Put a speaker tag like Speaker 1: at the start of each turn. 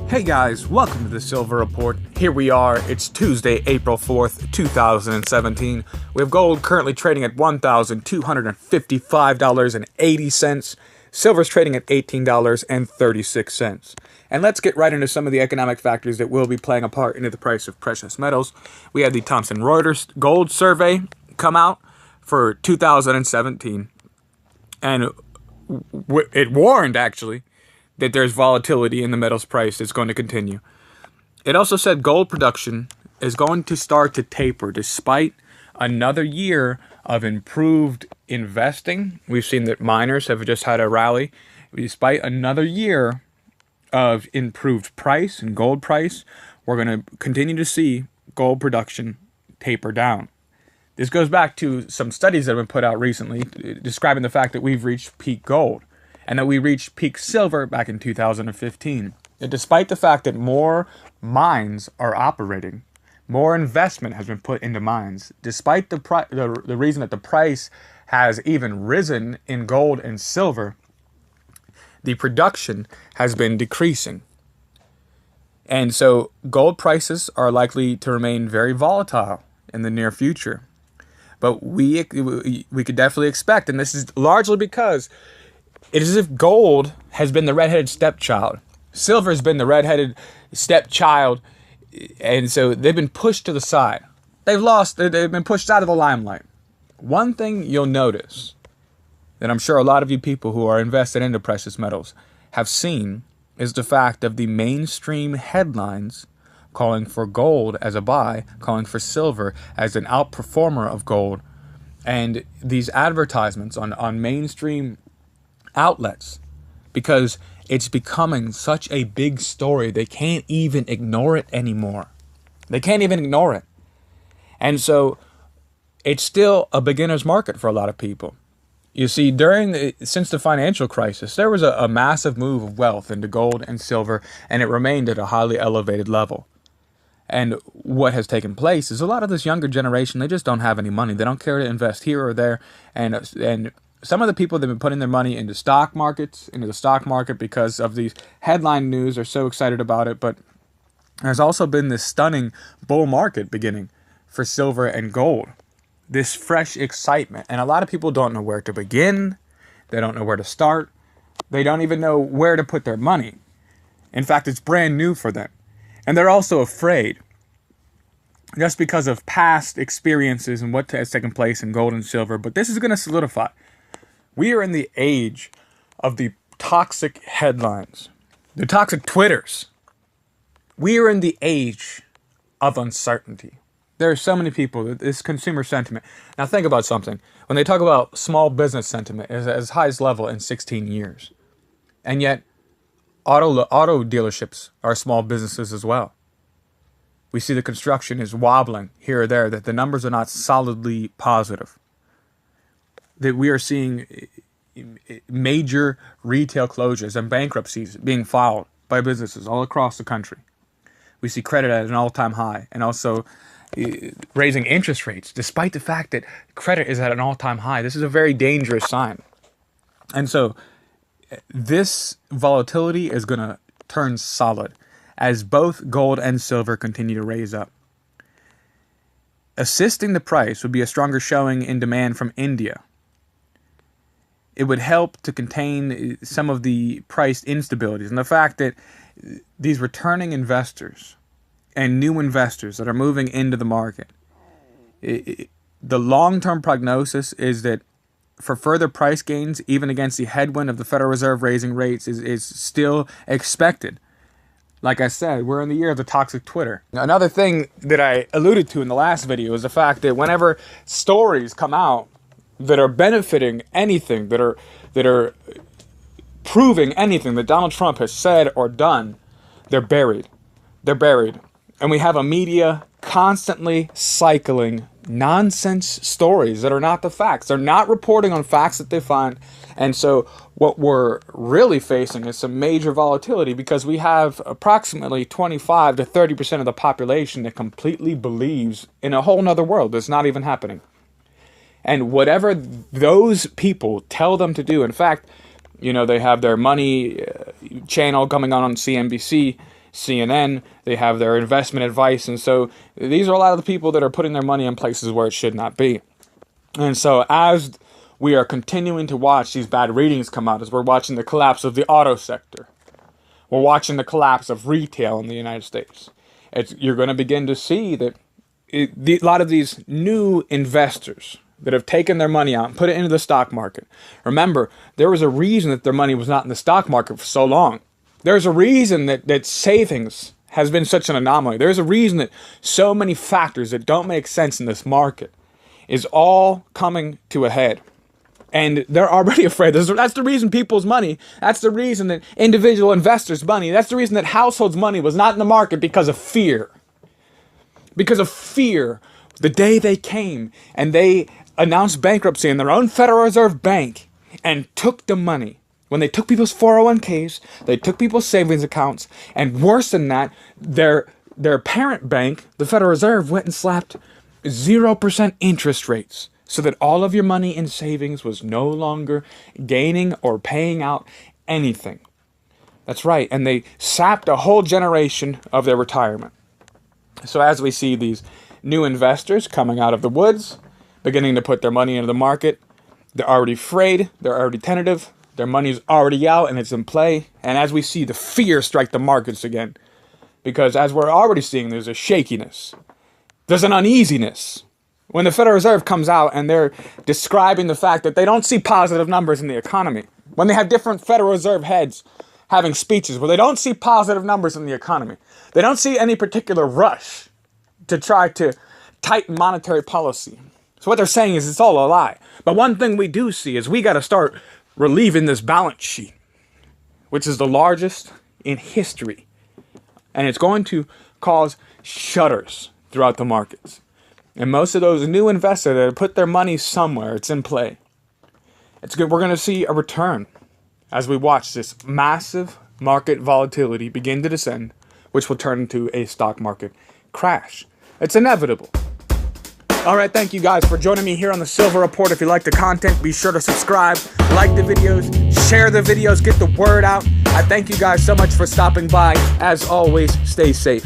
Speaker 1: Hey guys, welcome to the Silver Report. Here we are, it's Tuesday, April 4th, 2017. We have gold currently trading at $1,255.80. Silver's trading at $18.36. And let's get right into some of the economic factors that will be playing a part into the price of precious metals. We had the Thomson Reuters Gold Survey come out for 2017. And it warned, actually, that there's volatility in the metals price that's going to continue. It also said gold production is going to start to taper despite another year of improved investing. We've seen that miners have just had a rally. Despite another year of improved price and gold price, we're going to continue to see gold production taper down. This goes back to some studies that have been put out recently describing the fact that we've reached peak gold, and that we reached peak silver back in 2015. And despite the fact that more mines are operating, more investment has been put into mines, despite the reason that the price has even risen in gold and silver, the production has been decreasing. And so gold prices are likely to remain very volatile in the near future. But we could definitely expect, and this is largely because it is as if gold has been the redheaded stepchild. Silver has been the redheaded stepchild, and so they've been pushed to the side. They've been pushed out of the limelight. One thing you'll notice that I'm sure a lot of you people who are invested into precious metals have seen is the fact of the mainstream headlines calling for gold as a buy, calling for silver as an outperformer of gold, and these advertisements on mainstream outlets, because it's becoming such a big story they can't even ignore it anymore. They can't even ignore it. And so it's still a beginner's market for a lot of people. You see, since the financial crisis, there was a massive move of wealth into gold and silver, and it remained at a highly elevated level. And what has taken place is a lot of this younger generation, they just don't have any money. They don't care to invest here or there, and some of the people that have been putting their money into the stock market because of these headline news are so excited about it. But there's also been this stunning bull market beginning for silver and gold. This fresh excitement. And a lot of people don't know where to begin. They don't know where to start. They don't even know where to put their money. In fact, it's brand new for them. And they're also afraid, just because of past experiences and what has taken place in gold and silver. But this is going to solidify. We are in the age of the toxic headlines, the toxic Twitters. We are in the age of uncertainty. There are so many people, this consumer sentiment. Now think about something. When they talk about small business sentiment, it's at its highest level in 16 years. And yet, auto dealerships are small businesses as well. We see the construction is wobbling here or there, that the numbers are not solidly positive. That we are seeing major retail closures and bankruptcies being filed by businesses all across the country. We see credit at an all-time high, and also raising interest rates, despite the fact that credit is at an all-time high. This is a very dangerous sign. And so this volatility is going to turn solid as both gold and silver continue to raise up. Assisting the price would be a stronger showing in demand from India. It would help to contain some of the price instabilities and the fact that these returning investors and new investors that are moving into the market, the long-term prognosis is that for further price gains, even against the headwind of the Federal Reserve raising rates, is still expected. Like I said, we're in the year of the toxic Twitter. Another thing that I alluded to in the last video is the fact that whenever stories come out that are benefiting anything, that are proving anything that Donald Trump has said or done, they're buried. They're buried. And we have a media constantly cycling nonsense stories that are not the facts. They're not reporting on facts that they find. And so what we're really facing is some major volatility, because we have approximately 25 to 30% of the population that completely believes in a whole nother world that's not even happening. And whatever those people tell them to do, in fact, you know, they have their money channel coming on CNBC CNN, they have their investment advice. And so these are a lot of the people that are putting their money in places where it should not be. And so as we are continuing to watch these bad readings come out, as we're watching the collapse of the auto sector, we're watching the collapse of retail in the United States, you're going to begin to see that a lot of these new investors that have taken their money out and put it into the stock market. Remember, there was a reason that their money was not in the stock market for so long. There's a reason that savings has been such an anomaly. There's a reason that so many factors that don't make sense in this market is all coming to a head. And they're already afraid. That's the reason people's money, that's the reason that individual investors' money, that's the reason that households' money was not in the market, because of fear. Because of fear. The day they came and they announced bankruptcy in their own Federal Reserve Bank and took the money. When they took people's 401ks, they took people's savings accounts, and worse than that, their parent bank, the Federal Reserve, went and slapped 0% interest rates, so that all of your money in savings was no longer gaining or paying out anything. That's right, and they sapped a whole generation of their retirement. So as we see these new investors coming out of the woods, beginning to put their money into the market, they're already afraid, they're already tentative, their money's already out and it's in play. And as we see the fear strike the markets again, because as we're already seeing, there's a shakiness, there's an uneasiness. When the Federal Reserve comes out and they're describing the fact that they don't see positive numbers in the economy, when they have different Federal Reserve heads having speeches where they don't see positive numbers in the economy, they don't see any particular rush to try to tighten monetary policy. So what they're saying is it's all a lie. But one thing we do see is we got to start relieving this balance sheet, which is the largest in history. And it's going to cause shudders throughout the markets. And most of those new investors that have put their money somewhere, it's in play. It's good. We're going to see a return as we watch this massive market volatility begin to descend, which will turn into a stock market crash. It's inevitable. All right, thank you guys for joining me here on the Silver Report. If you like the content, be sure to subscribe, like the videos, share the videos, get the word out. I thank you guys so much for stopping by. As always, stay safe.